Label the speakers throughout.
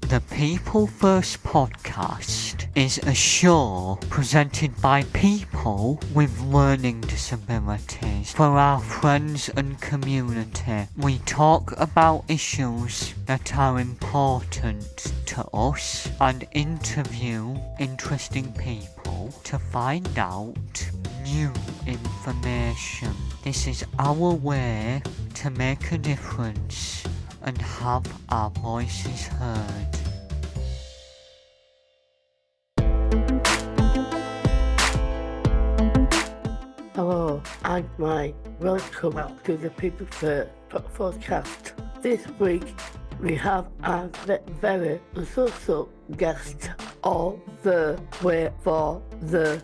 Speaker 1: The People First podcast is a show presented by people with learning disabilities for our friends and community. We talk about issues that are important to us and interview interesting people to find out new information. This is our way to make a difference and have our voices heard.
Speaker 2: Hello, and welcome to the People First podcast. This week we have a very special guest all the way for the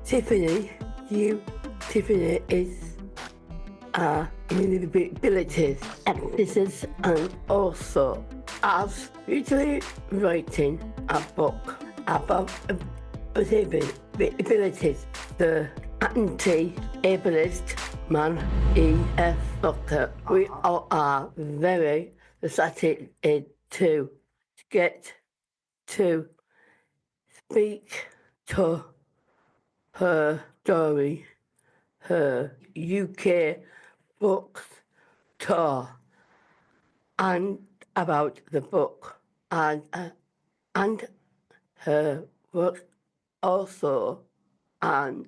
Speaker 2: Tiffany Yu. Tiffany is a disability activist and also as usually writing a book about disabilities, the Anti-Ablest Manifesto. We all are very excited to get to speak to her story, her UK book tour, and about the book and her work also an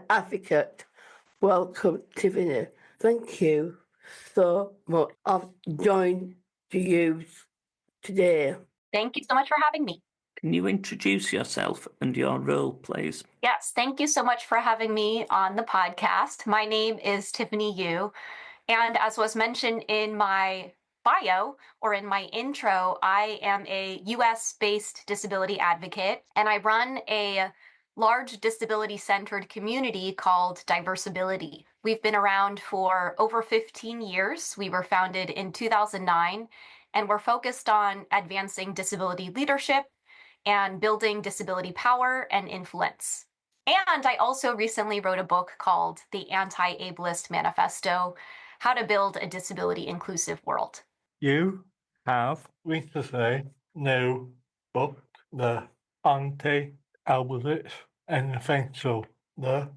Speaker 2: advocate. Welcome, Tiffany. Thank you so much for joining you today.
Speaker 3: Thank you so much for having me.
Speaker 4: Can you introduce yourself and your role, please?
Speaker 3: Yes, thank you so much for having me on the podcast. My name is Tiffany Yu, and as was mentioned in my bio or in my intro, I am a US-based disability advocate, and I run a large disability-centered community called Diversability. We've been around for over 15 years. We were founded in 2009, and we're focused on advancing disability leadership and building disability power and influence. And I also recently wrote a book called The Anti-Ablest Manifesto, How to Build a Disability Inclusive World.
Speaker 5: You have recently new book, The Anti-Ablest Manifesto. What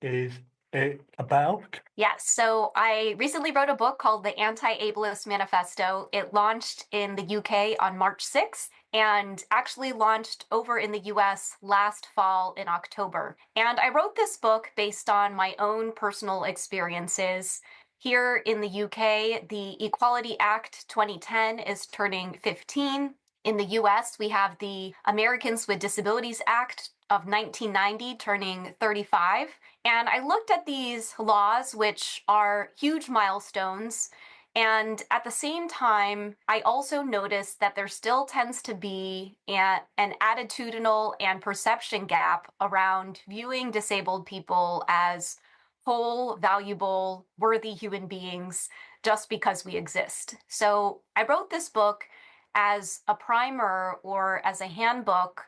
Speaker 5: is it about?
Speaker 3: Yes, so I recently wrote a book called The Anti-Ablest Manifesto. It launched in the UK on March 6th and actually launched over in the US last fall in October. And I wrote this book based on my own personal experiences. Here in the UK, the Equality Act 2010 is turning 15. In the US, we have the Americans with Disabilities Act of 1990 turning 35. And I looked at these laws, which are huge milestones. And at the same time, I also noticed that there still tends to be an attitudinal and perception gap around viewing disabled people as whole, valuable, worthy human beings just because we exist. So I wrote this book as a primer or as a handbook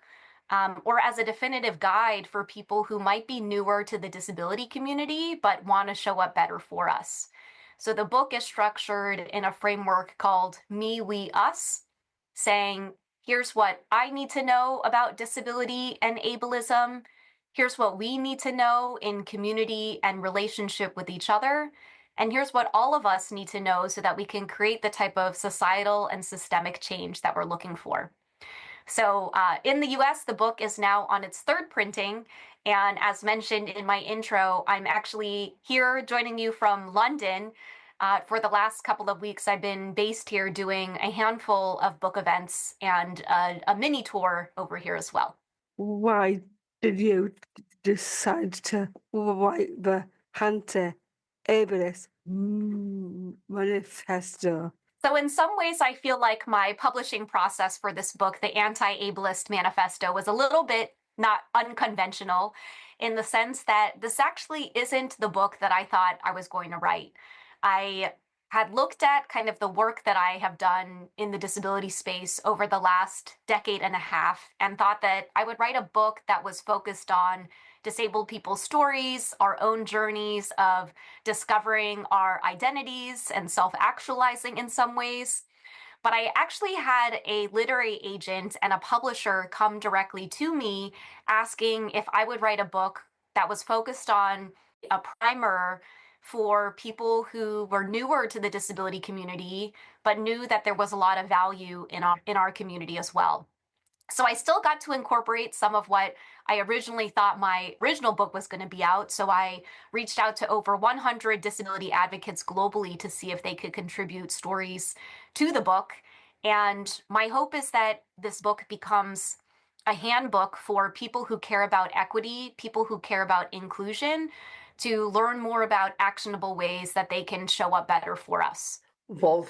Speaker 3: or as a definitive guide for people who might be newer to the disability community but want to show up better for us. So the book is structured in a framework called Me, We, Us, saying, here's what I need to know about disability and ableism. Here's what we need to know in community and relationship with each other. And here's what all of us need to know so that we can create the type of societal and systemic change that we're looking for. So in the US, the book is now on its third printing. And as mentioned in my intro, I'm actually here joining you from London. For the last couple of weeks, I've been based here doing a handful of book events and a mini tour over here as well.
Speaker 6: Why did you decide to write the Anti-Ablest Manifesto?
Speaker 3: So in some ways, I feel like my publishing process for this book, The Anti-Ablest Manifesto, was a little bit not unconventional in the sense that this actually isn't the book that I thought I was going to write. I had looked at kind of the work that I have done in the disability space over the last decade and a half and thought that I would write a book that was focused on disabled people's stories, our own journeys of discovering our identities and self-actualizing in some ways. But I actually had a literary agent and a publisher come directly to me asking if I would write a book that was focused on a primer for people who were newer to the disability community, but knew that there was a lot of value in our community as well. So I still got to incorporate some of what I originally thought my original book was going to be out. So I reached out to over 100 disability advocates globally to see if they could contribute stories to the book. And my hope is that this book becomes a handbook for people who care about equity, people who care about inclusion, to learn more about actionable ways that they can show up better for us.
Speaker 2: Was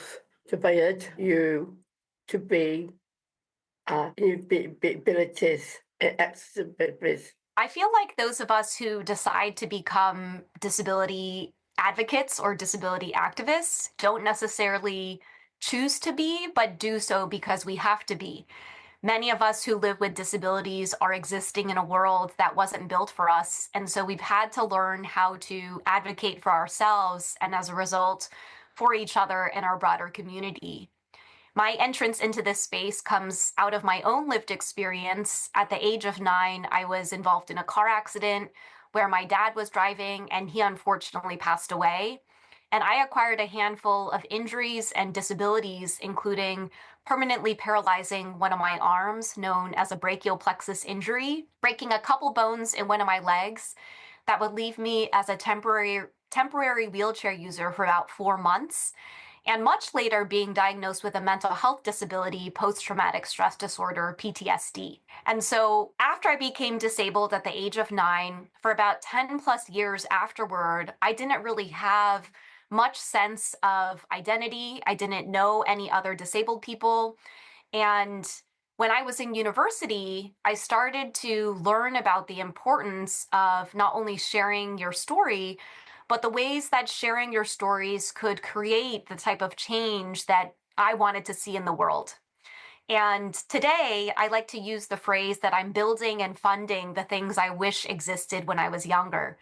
Speaker 2: inspired you to be abilities and accessibilities.
Speaker 3: I feel like those of us who decide to become disability advocates or disability activists don't necessarily choose to be, but do so because we have to be. Many of us who live with disabilities are existing in a world that wasn't built for us. And so we've had to learn how to advocate for ourselves and as a result, for each other and our broader community. My entrance into this space comes out of my own lived experience. At the age of 9, I was involved in a car accident where my dad was driving and he unfortunately passed away. And I acquired a handful of injuries and disabilities, including permanently paralyzing one of my arms, known as a brachial plexus injury, breaking a couple bones in one of my legs that would leave me as a temporary wheelchair user for about 4 months, and much later being diagnosed with a mental health disability, post-traumatic stress disorder, PTSD. And so after I became disabled at the age of 9, for about 10 plus years afterward, I didn't really have much sense of identity. I didn't know any other disabled people. And when I was in university, I started to learn about the importance of not only sharing your story, but the ways that sharing your stories could create the type of change that I wanted to see in the world. And today, I like to use the phrase that I'm building and funding the things I wish existed when I was younger.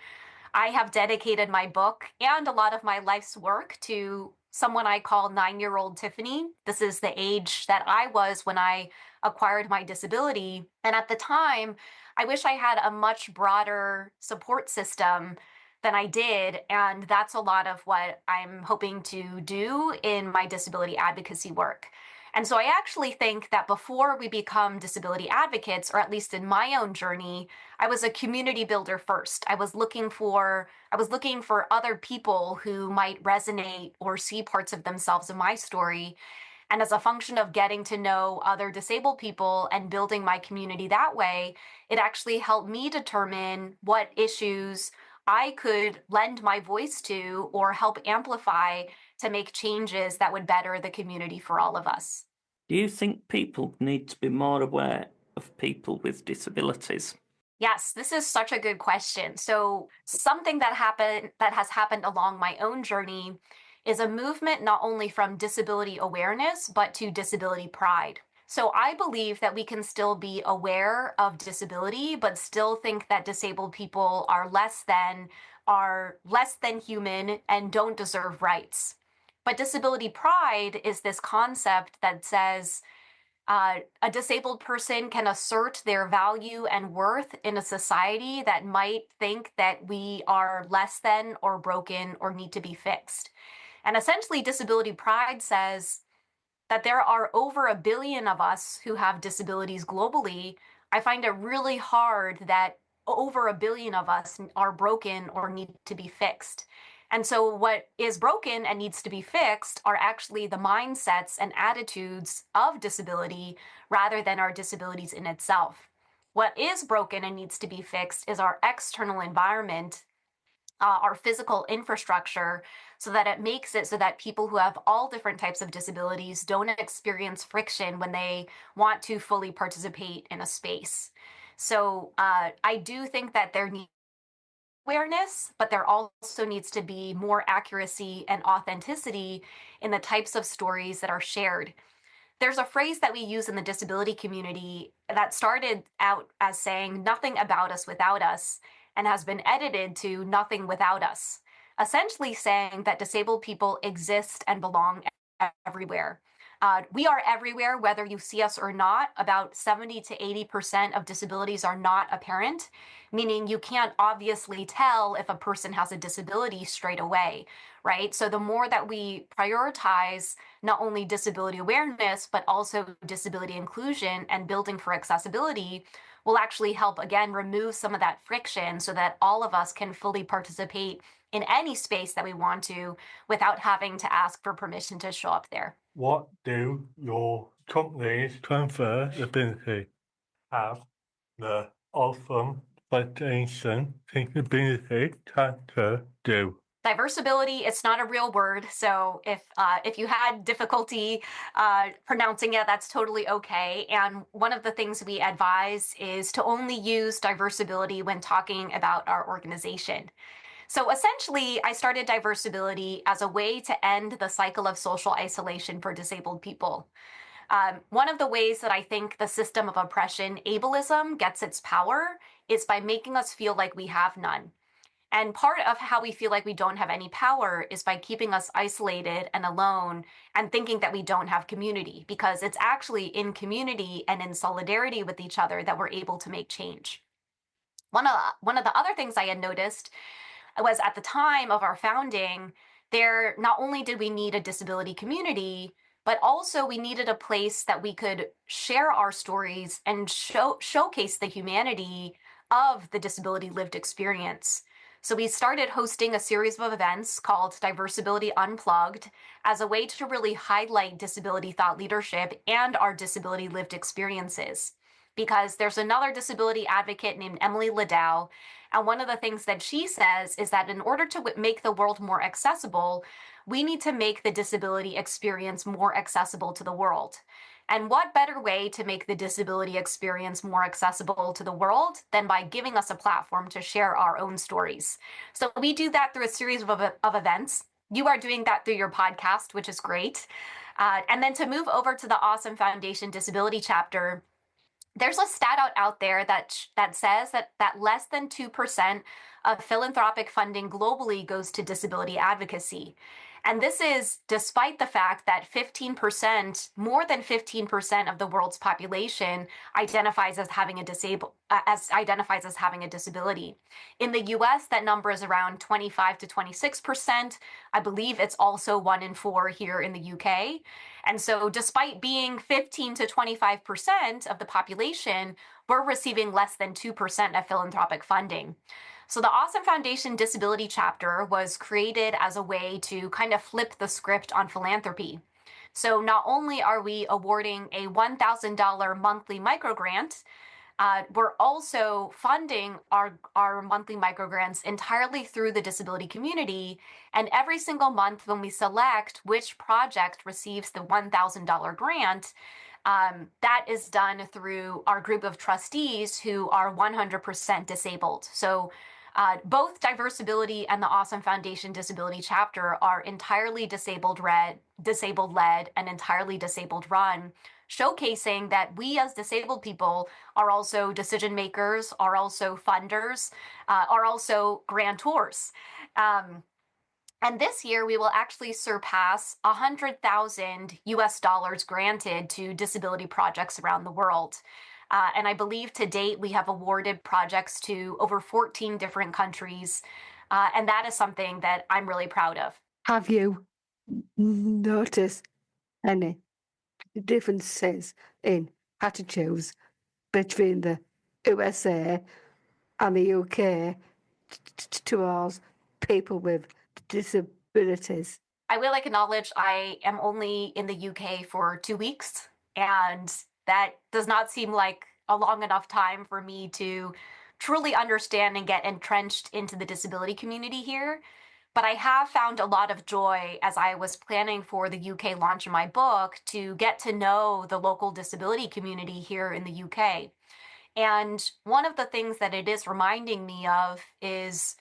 Speaker 3: I have dedicated my book and a lot of my life's work to someone I call 9-year-old Tiffany. This is the age that I was when I acquired my disability. And at the time, I wish I had a much broader support system than I did. And that's a lot of what I'm hoping to do in my disability advocacy work. And so I actually think that before we become disability advocates, or at least in my own journey, I was a community builder first. I was looking for other people who might resonate or see parts of themselves in my story. And as a function of getting to know other disabled people and building my community that way, it actually helped me determine what issues I could lend my voice to or help amplify to make changes that would better the community for all of us.
Speaker 4: Do you think people need to be more aware of people with disabilities?
Speaker 3: Yes, this is such a good question. So something that has happened along my own journey is a movement not only from disability awareness, but to disability pride. So I believe that we can still be aware of disability, but still think that disabled people are less than human and don't deserve rights. But disability pride is this concept that says a disabled person can assert their value and worth in a society that might think that we are less than or broken or need to be fixed. And essentially, disability pride says that there are over 1 billion of us who have disabilities globally. I find it really hard that over 1 billion of us are broken or need to be fixed. And so what is broken and needs to be fixed are actually the mindsets and attitudes of disability rather than our disabilities in itself. What is broken and needs to be fixed is our external environment, our physical infrastructure, so that it makes it so that people who have all different types of disabilities don't experience friction when they want to fully participate in a space. So I do think that there needs awareness, but there also needs to be more accuracy and authenticity in the types of stories that are shared. There's a phrase that we use in the disability community that started out as saying nothing about us without us and has been edited to nothing without us, essentially saying that disabled people exist and belong everywhere. We are everywhere, whether you see us or not. About 70 to 80% of disabilities are not apparent, meaning you can't obviously tell if a person has a disability straight away, right? So the more that we prioritize not only disability awareness, but also disability inclusion and building for accessibility, will actually help, again, remove some of that friction so that all of us can fully participate in any space that we want to without having to ask for permission to show up there.
Speaker 5: What do your company's Diversability have the awesome Foundation Visibility Center do?
Speaker 3: Diversability, it's not a real word, so if you had difficulty pronouncing it, that's totally okay. And one of the things we advise is to only use diversability when talking about our organization. So essentially, I started Diversability as a way to end the cycle of social isolation for disabled people. One of the ways that I think the system of oppression, ableism, gets its power is by making us feel like we have none. And part of how we feel like we don't have any power is by keeping us isolated and alone and thinking that we don't have community, because it's actually in community and in solidarity with each other that we're able to make change. One of the other things I had noticed was at the time of our founding, there not only did we need a disability community, but also we needed a place that we could share our stories and showcase the humanity of the disability lived experience. So we started hosting a series of events called Diversability Unplugged as a way to really highlight disability thought leadership and our disability lived experiences. Because there's another disability advocate named Emily Ladow, and one of the things that she says is that in order to make the world more accessible, we need to make the disability experience more accessible to the world. And what better way to make the disability experience more accessible to the world than by giving us a platform to share our own stories? So we do that through a series of events. You are doing that through your podcast, which is great. And then to move over to the Awesome Foundation Disability chapter, there's a stat out there that says that less than 2% of philanthropic funding globally goes to disability advocacy. And this is despite the fact that 15%, more than 15% of the world's population identifies as having a disability. In the US, that number is around 25 to 26%. I believe it's also 1 in 4 here in the UK. And so despite being 15 to 25% of the population, we're receiving less than 2% of philanthropic funding. So the Awesome Foundation Disability chapter was created as a way to kind of flip the script on philanthropy. So not only are we awarding a $1,000 monthly microgrant, we're also funding our monthly microgrants entirely through the disability community. And every single month when we select which project receives the $1,000 grant, that is done through our group of trustees who are 100% disabled. So both Diversability and the Awesome Foundation Disability chapter are entirely disabled-led, and entirely disabled-run, showcasing that we as disabled people are also decision makers, are also funders, are also grantors. And this year, we will actually surpass 100,000 US dollars granted to disability projects around the world. And I believe to date, we have awarded projects to over 14 different countries. And that is something that I'm really proud of.
Speaker 6: Have you noticed any differences in attitudes between the USA and the UK towards people with disabilities?
Speaker 3: I will acknowledge I am only in the UK for 2 weeks, and that does not seem like a long enough time for me to truly understand and get entrenched into the disability community here. But I have found a lot of joy as I was planning for the UK launch of my book to get to know the local disability community here in the UK. And one of the things that it is reminding me of is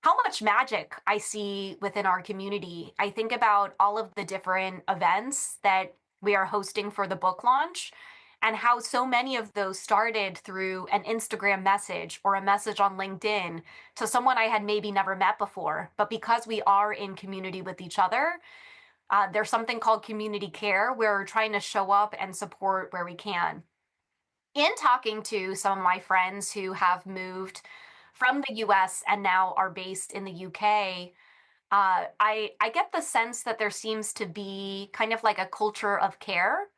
Speaker 3: how much magic I see within our community. I think about all of the different events that we are hosting for the book launch and how so many of those started through an Instagram message or a message on LinkedIn to someone I had maybe never met before. But because we are in community with each other, There's something called community care where we're trying to show up and support where we can. In talking to some of my friends who have moved from the US and now are based in the UK, I get the sense that there seems to be kind of like a culture of care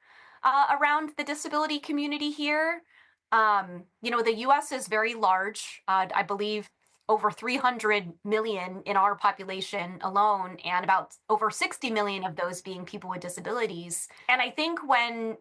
Speaker 3: around the disability community here. The US is very large. I believe over 300 million in our population alone, and about over 60 million of those being people with disabilities. And I think when,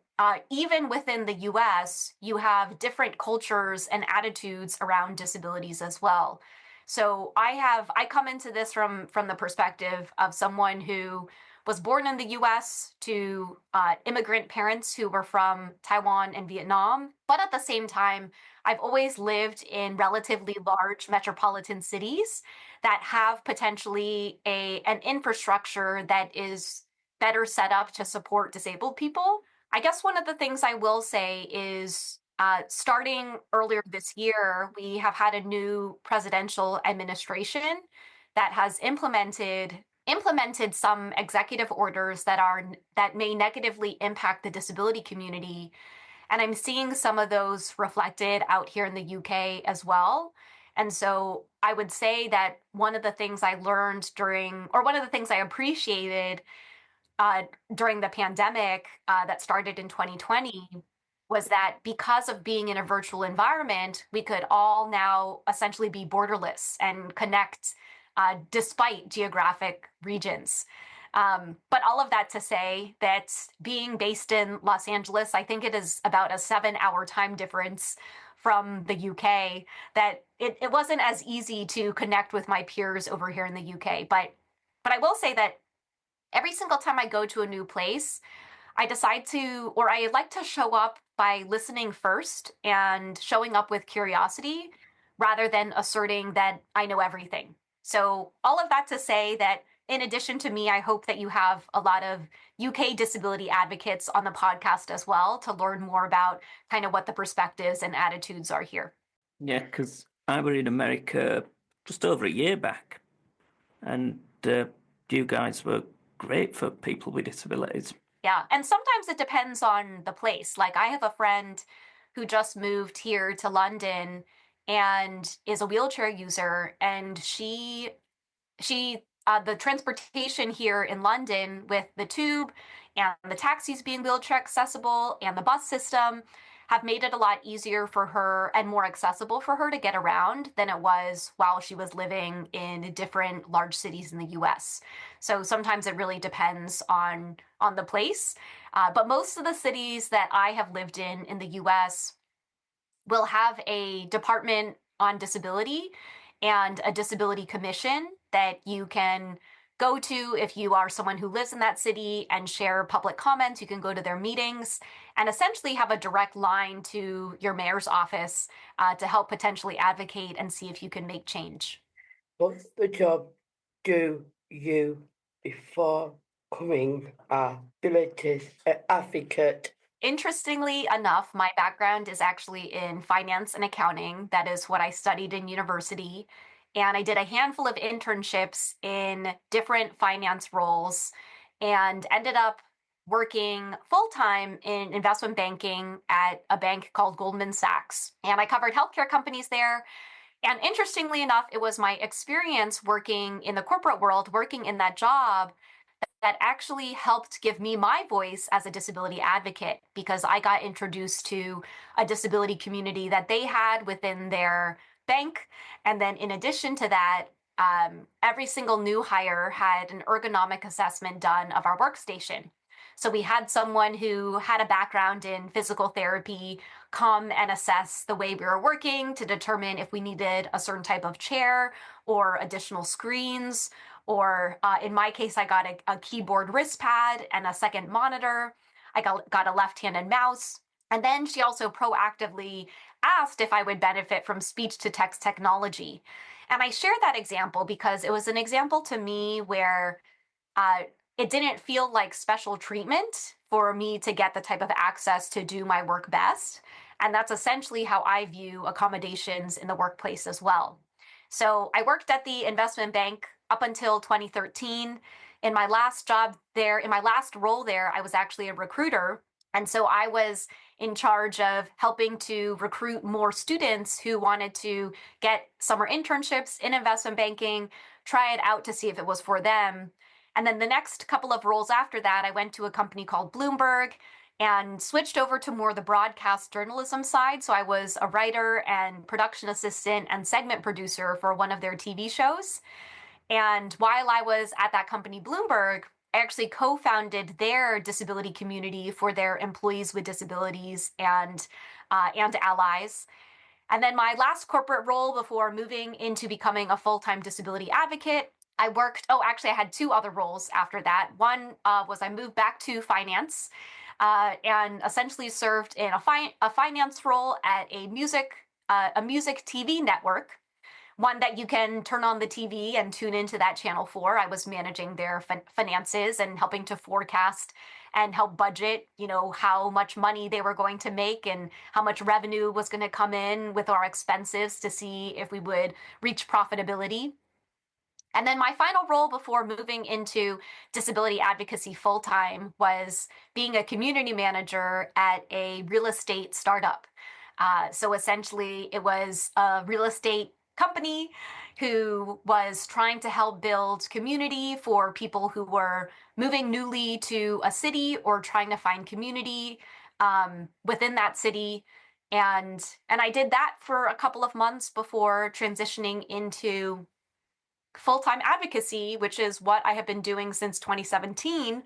Speaker 3: even within the US, you have different cultures and attitudes around disabilities as well. So I come into this from the perspective of someone who was born in the US to immigrant parents who were from Taiwan and Vietnam. But at the same time, I've always lived in relatively large metropolitan cities that have potentially an infrastructure that is better set up to support disabled people. I guess one of the things I will say is starting earlier this year, we have had a new presidential administration that has implemented some executive orders that may negatively impact the disability community. And I'm seeing some of those reflected out here in the UK as well. And so I would say that one of the things I learned one of the things I appreciated during the pandemic that started in 2020 was that because of being in a virtual environment, we could all now essentially be borderless and connect despite geographic regions. But all of that to say that being based in Los Angeles, I think it is about a 7-hour time difference from the UK, that it wasn't as easy to connect with my peers over here in the UK. But I will say that every single time I go to a new place, I like to show up by listening first and showing up with curiosity rather than asserting that I know everything. So all of that to say that in addition to me, I hope that you have a lot of UK disability advocates on the podcast as well to learn more about kind of what the perspectives and attitudes are here.
Speaker 4: Yeah, because I were in America just over a year back, and you guys were great for people with disabilities.
Speaker 3: Yeah, and sometimes it depends on the place. Like I have a friend who just moved here to London and is a wheelchair user, and the transportation here in London with the tube and the taxis being wheelchair accessible and the bus system have made it a lot easier for her and more accessible for her to get around than it was while she was living in different large cities in the US. So sometimes it really depends on the place. But most of the cities that I have lived in the US will have a department on disability and a disability commission that you can go to if you are someone who lives in that city and share public comments. You can go to their meetings and essentially have a direct line to your mayor's office to help potentially advocate and see if you can make change.
Speaker 2: What's the job do you before becoming a disability advocate?
Speaker 3: Interestingly enough, my background is actually in finance and accounting. That is what I studied in university. And I did a handful of internships in different finance roles and ended up working full-time in investment banking at a bank called Goldman Sachs. And I covered healthcare companies there. And interestingly enough, it was my experience working in the corporate world, working in that job, that actually helped give me my voice as a disability advocate, because I got introduced to a disability community that they had within their bank. And then in addition to that, every single new hire had an ergonomic assessment done of our workstation. So we had someone who had a background in physical therapy come and assess the way we were working to determine if we needed a certain type of chair or additional screens. Or in my case, I got a keyboard wrist pad and a second monitor. I got a left-handed mouse. And then she also proactively asked if I would benefit from speech-to-text technology. And I share that example because it was an example to me where it didn't feel like special treatment for me to get the type of access to do my work best. And that's essentially how I view accommodations in the workplace as well. So I worked at the investment bank up until 2013. in my last job there, in my last role there, I was actually a recruiter. And so I was in charge of helping to recruit more students who wanted to get summer internships in investment banking, try it out to see if it was for them. And then the next couple of roles after that, I went to a company called Bloomberg and switched over to more the broadcast journalism side. So I was a writer and production assistant and segment producer for one of their TV shows. And while I was at that company, Bloomberg, I actually co-founded their disability community for their employees with disabilities and allies. And then my last corporate role before moving into becoming a full-time disability advocate, I had two other roles after that. One was I moved back to finance and essentially served in a finance role at a music TV network, one that you can turn on the TV and tune into that channel for. I was managing their finances and helping to forecast and help budget, how much money they were going to make and how much revenue was going to come in with our expenses to see if we would reach profitability. And then my final role before moving into disability advocacy full-time was being a community manager at a real estate startup. So essentially, it was a real estate company who was trying to help build community for people who were moving newly to a city or trying to find community within that city. And I did that for a couple of months before transitioning into full-time advocacy, which is what I have been doing since 2017,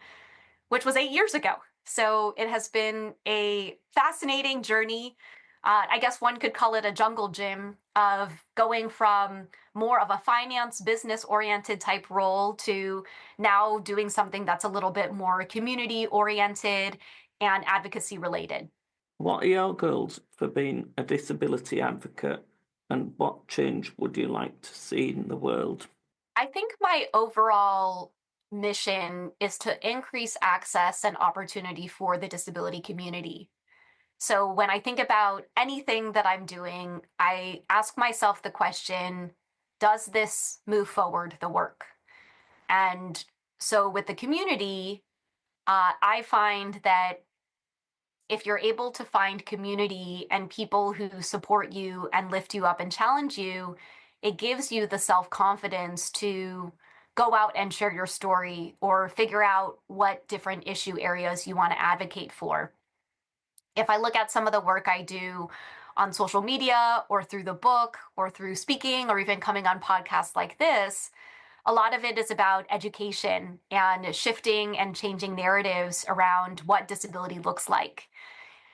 Speaker 3: which was 8 years ago. So it has been a fascinating journey. I guess one could call it a jungle gym of going from more of a finance business oriented type role to now doing something that's a little bit more community oriented and advocacy related.
Speaker 4: What are your goals for being a disability advocate, and what change would you like to see in the world?
Speaker 3: I think my overall mission is to increase access and opportunity for the disability community. So when I think about anything that I'm doing, I ask myself the question, does this move forward the work? And so with the community, I find that if you're able to find community and people who support you and lift you up and challenge you, it gives you the self-confidence to go out and share your story or figure out what different issue areas you want to advocate for. If I look at some of the work I do on social media or through the book or through speaking or even coming on podcasts like this, a lot of it is about education and shifting and changing narratives around what disability looks like.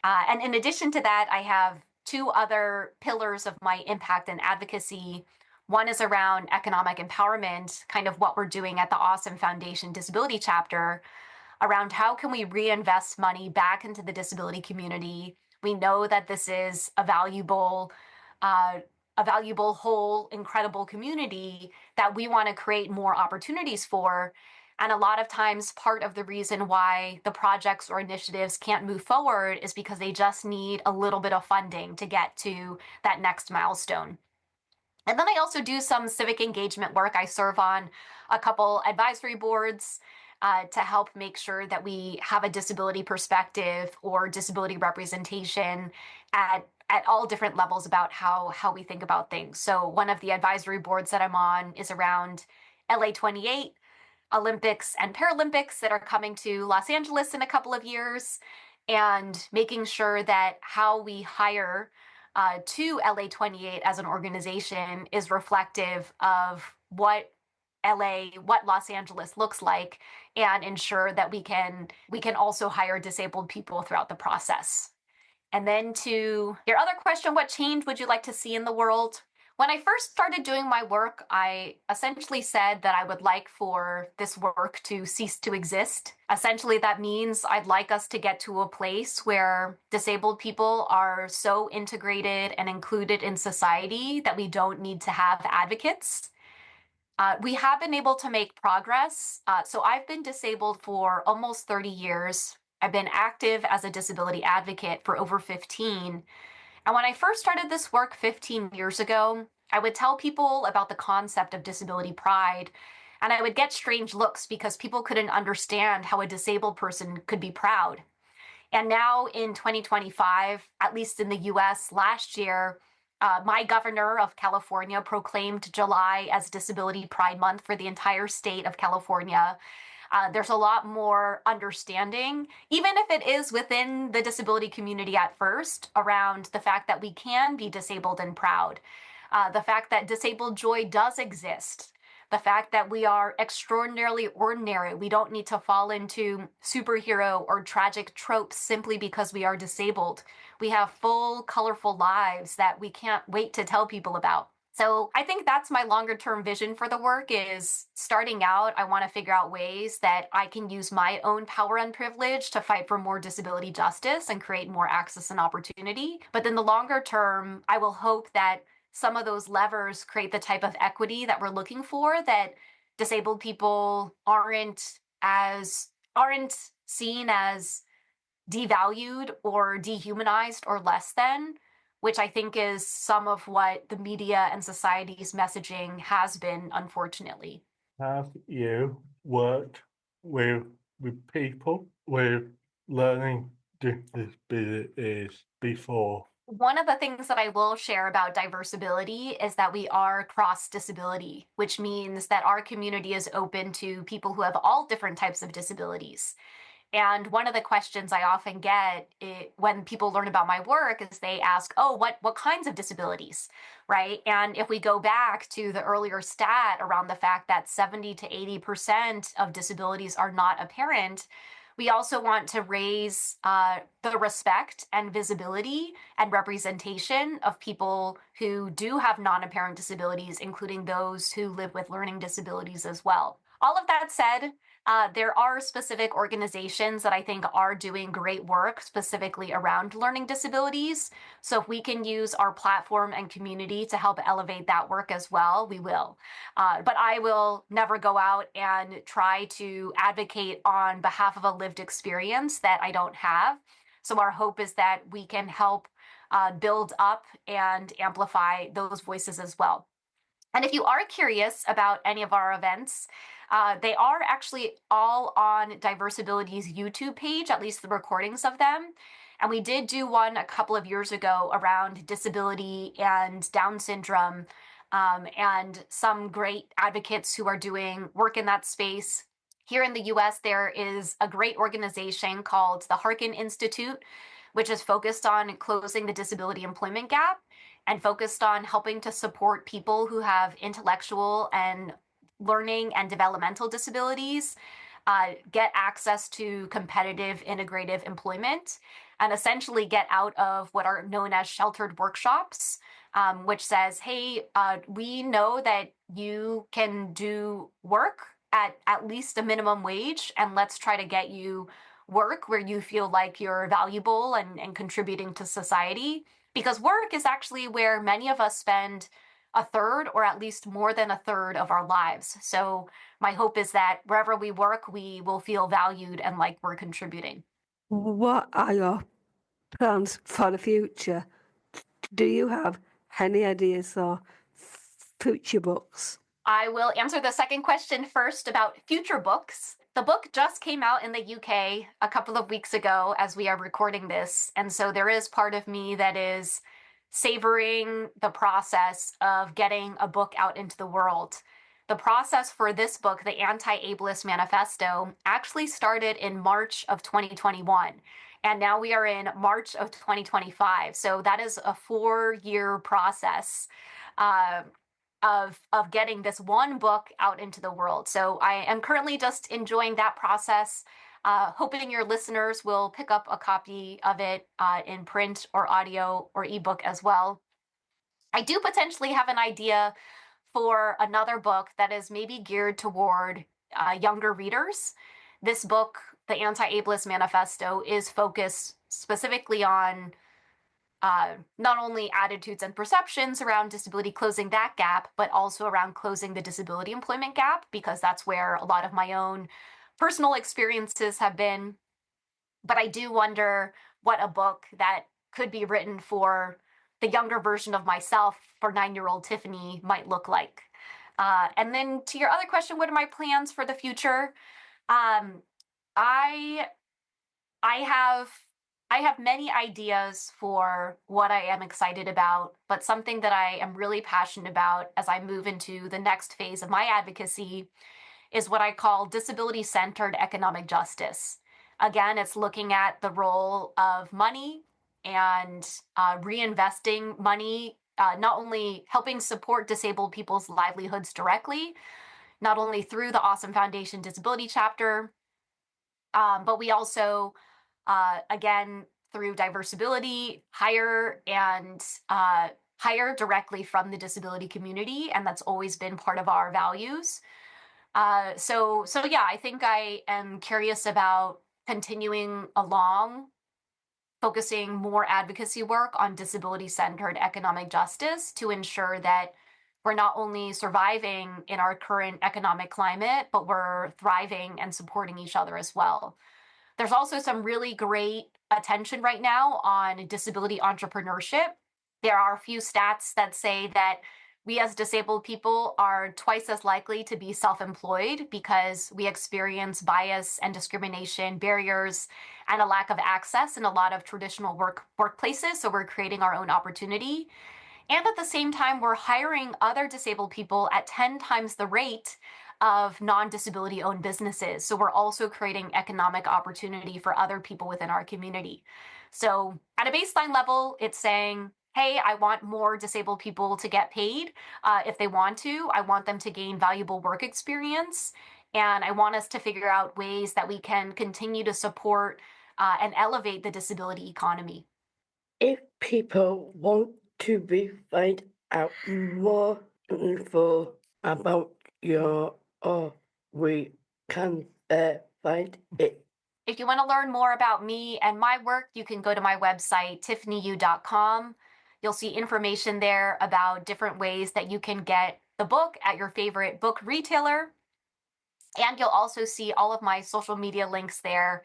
Speaker 3: And in addition to that, I have two other pillars of my impact and advocacy. One is around economic empowerment, kind of what we're doing at the Awesome Foundation Disability Chapter, around how can we reinvest money back into the disability community. We know that this is a valuable, whole, incredible community that we want to create more opportunities for. And a lot of times, part of the reason why the projects or initiatives can't move forward is because they just need a little bit of funding to get to that next milestone. And then I also do some civic engagement work. I serve on a couple advisory boards to help make sure that we have a disability perspective or disability representation at all different levels about how we think about things. So one of the advisory boards that I'm on is around LA28, Olympics and Paralympics that are coming to Los Angeles in a couple of years, and making sure that how we hire to LA28 as an organization is reflective of what Los Angeles looks like, and ensure that we can also hire disabled people throughout the process. And then to your other question, what change would you like to see in the world? When I first started doing my work, I essentially said that I would like for this work to cease to exist. Essentially, that means I'd like us to get to a place where disabled people are so integrated and included in society that we don't need to have advocates. We have been able to make progress. So I've been disabled for almost 30 years. I've been active as a disability advocate for over 15. And when I first started this work 15 years ago, I would tell people about the concept of disability pride. And I would get strange looks because people couldn't understand how a disabled person could be proud. And now in 2025, at least in the US last year, my governor of California proclaimed July as Disability Pride Month for the entire state of California. There's a lot more understanding, even if it is within the disability community at first, around the fact that we can be disabled and proud, the fact that disabled joy does exist, the fact that we are extraordinarily ordinary. We don't need to fall into superhero or tragic tropes simply because we are disabled. We have full, colorful lives that we can't wait to tell people about. So I think that's my longer term vision for the work. Is starting out, I want to figure out ways that I can use my own power and privilege to fight for more disability justice and create more access and opportunity. But then the longer term, I will hope that some of those levers create the type of equity that we're looking for, that disabled people aren't seen as devalued or dehumanized or less than, which I think is some of what the media and society's messaging has been, unfortunately.
Speaker 5: Have you worked with people with learning disabilities before?
Speaker 3: One of the things that I will share about Diversability is that we are cross disability, which means that our community is open to people who have all different types of disabilities. And one of the questions I often get when people learn about my work is they ask, oh, what kinds of disabilities, right? And if we go back to the earlier stat around the fact that 70 to 80% of disabilities are not apparent, we also want to raise the respect and visibility and representation of people who do have non-apparent disabilities, including those who live with learning disabilities as well. All of that said, there are specific organizations that I think are doing great work specifically around learning disabilities. So if we can use our platform and community to help elevate that work as well, we will. But I will never go out and try to advocate on behalf of a lived experience that I don't have. So our hope is that we can help build up and amplify those voices as well. And if you are curious about any of our events, they are actually all on Diversability's YouTube page, at least the recordings of them. And we did do one a couple of years ago around disability and Down syndrome, and some great advocates who are doing work in that space. Here in the US, there is a great organization called the Harkin Institute, which is focused on closing the disability employment gap and focused on helping to support people who have intellectual and learning and developmental disabilities get access to competitive integrative employment and essentially get out of what are known as sheltered workshops, which says, hey, we know that you can do work at least a minimum wage, and let's try to get you work where you feel like you're valuable and contributing to society. Because work is actually where many of us spend a third or at least more than a third of our lives. So my hope is that wherever we work, we will feel valued and like we're contributing.
Speaker 6: What are your plans for the future? Do you have any ideas or future books?
Speaker 3: I will answer the second question first about future books. The book just came out in the UK a couple of weeks ago as we are recording this. And so there is part of me that is savoring the process of getting a book out into the world. The process for this book, the Anti-Ablest Manifesto, actually started in March of 2021. And now we are in March of 2025. So that is a 4-year process of getting this one book out into the world. So I am currently just enjoying that process, hoping your listeners will pick up a copy of it in print or audio or ebook as well. I do potentially have an idea for another book that is maybe geared toward younger readers. This book, the Anti-Ablest Manifesto, is focused specifically on not only attitudes and perceptions around disability, closing that gap, but also around closing the disability employment gap, because that's where a lot of my own personal experiences have been. But I do wonder what a book that could be written for the younger version of myself, for 9-year-old Tiffany, might look like. And then to your other question, what are my plans for the future? Um, I I have I have many ideas for what I am excited about, but something that I am really passionate about as I move into the next phase of my advocacy is what I call disability centered economic justice. Again, it's looking at the role of money and reinvesting money, not only helping support disabled people's livelihoods directly, not only through the Awesome Foundation Disability Chapter, but we also, again, through Diversability, hire directly from the disability community, and that's always been part of our values. So yeah, I think I am curious about continuing along, focusing more advocacy work on disability-centered economic justice to ensure that we're not only surviving in our current economic climate, but we're thriving and supporting each other as well. There's also some really great attention right now on disability entrepreneurship. There are a few stats that say that we as disabled people are twice as likely to be self-employed because we experience bias and discrimination, barriers, and a lack of access in a lot of traditional workplaces. So we're creating our own opportunity. And at the same time, we're hiring other disabled people at 10 times the rate of non-disability owned businesses. So we're also creating economic opportunity for other people within our community. So at a baseline level, it's saying, hey, I want more disabled people to get paid if they want to. I want them to gain valuable work experience. And I want us to figure out ways that we can continue to support and elevate the disability economy.
Speaker 2: If people want to find out more info about your or we can find it.
Speaker 3: If you want to learn more about me and my work, you can go to my website, tiffanyyu.com. You'll see information there about different ways that you can get the book at your favorite book retailer. And you'll also see all of my social media links there,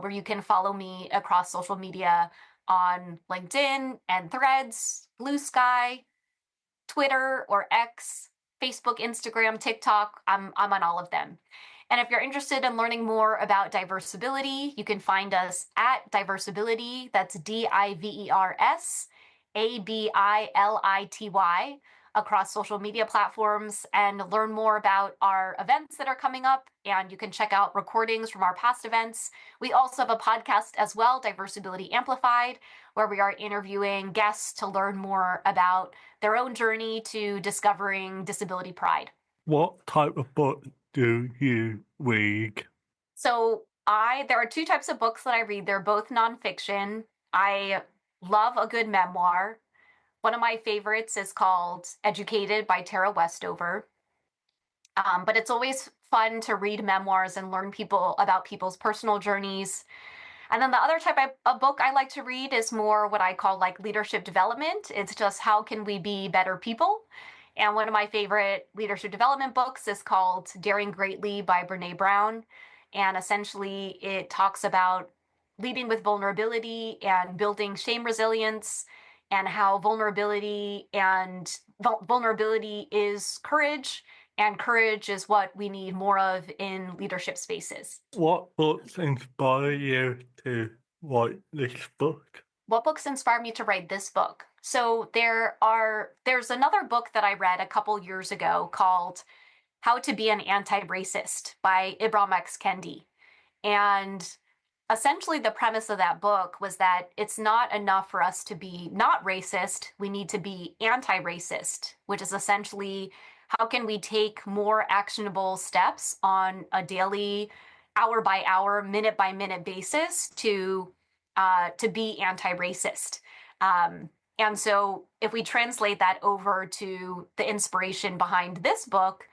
Speaker 3: where you can follow me across social media on LinkedIn and Threads, Blue Sky, Twitter or X, Facebook, Instagram, TikTok. I'm on all of them. And if you're interested in learning more about Diversability, you can find us at Diversability. That's DIVERSABILITY across social media platforms and learn more about our events that are coming up. And you can check out recordings from our past events. We also have a podcast as well, Diversability Amplified, where we are interviewing guests to learn more about their own journey to discovering disability pride.
Speaker 5: What type of book do you read?
Speaker 3: So there are two types of books that I read. They're both nonfiction. I love a good memoir. One of my favorites is called Educated by Tara Westover. But it's always fun to read memoirs and learn about people's personal journeys. And then the other type of book I like to read is more what I call like leadership development. It's just how can we be better people? And one of my favorite leadership development books is called Daring Greatly by Brene Brown. And essentially it talks about leading with vulnerability and building shame resilience and how vulnerability is courage, and courage is what we need more of in leadership spaces.
Speaker 5: What books inspire you to write this book?
Speaker 3: What books inspired me to write this book? So there's another book that I read a couple years ago called How to Be an Anti-Racist by Ibram X. Kendi. And essentially the premise of that book was that it's not enough for us to be not racist, we need to be anti-racist, which is essentially how can we take more actionable steps on a daily, hour by hour, minute by minute basis to be anti-racist. And so if we translate that over to the inspiration behind this book,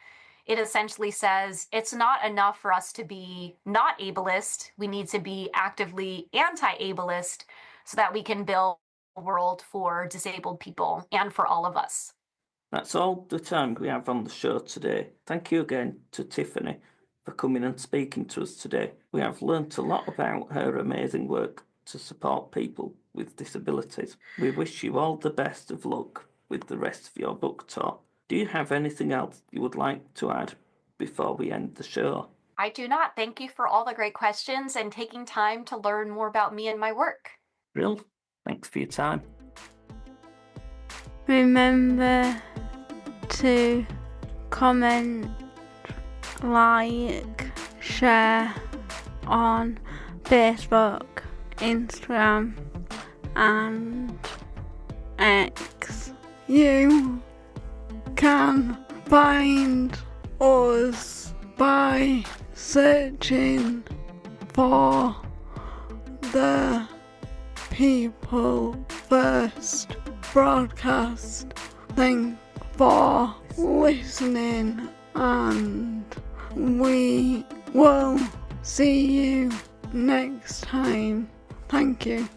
Speaker 3: it essentially says it's not enough for us to be not ableist. We need to be actively anti-ableist so that we can build a world for disabled people and for all of us.
Speaker 4: That's all the time we have on the show today. Thank you again to Tiffany for coming and speaking to us today. We have learnt a lot about her amazing work to support people with disabilities. We wish you all the best of luck with the rest of your book tour. Do you have anything else you would like to add before we end the show?
Speaker 3: I do not. Thank you for all the great questions and taking time to learn more about me and my work.
Speaker 4: Brill, thanks for your time.
Speaker 7: Remember to comment, like, share on Facebook, Instagram, and X. You can find us by searching for the People First broadcast. Thanks for listening, and we will see you next time. Thank you.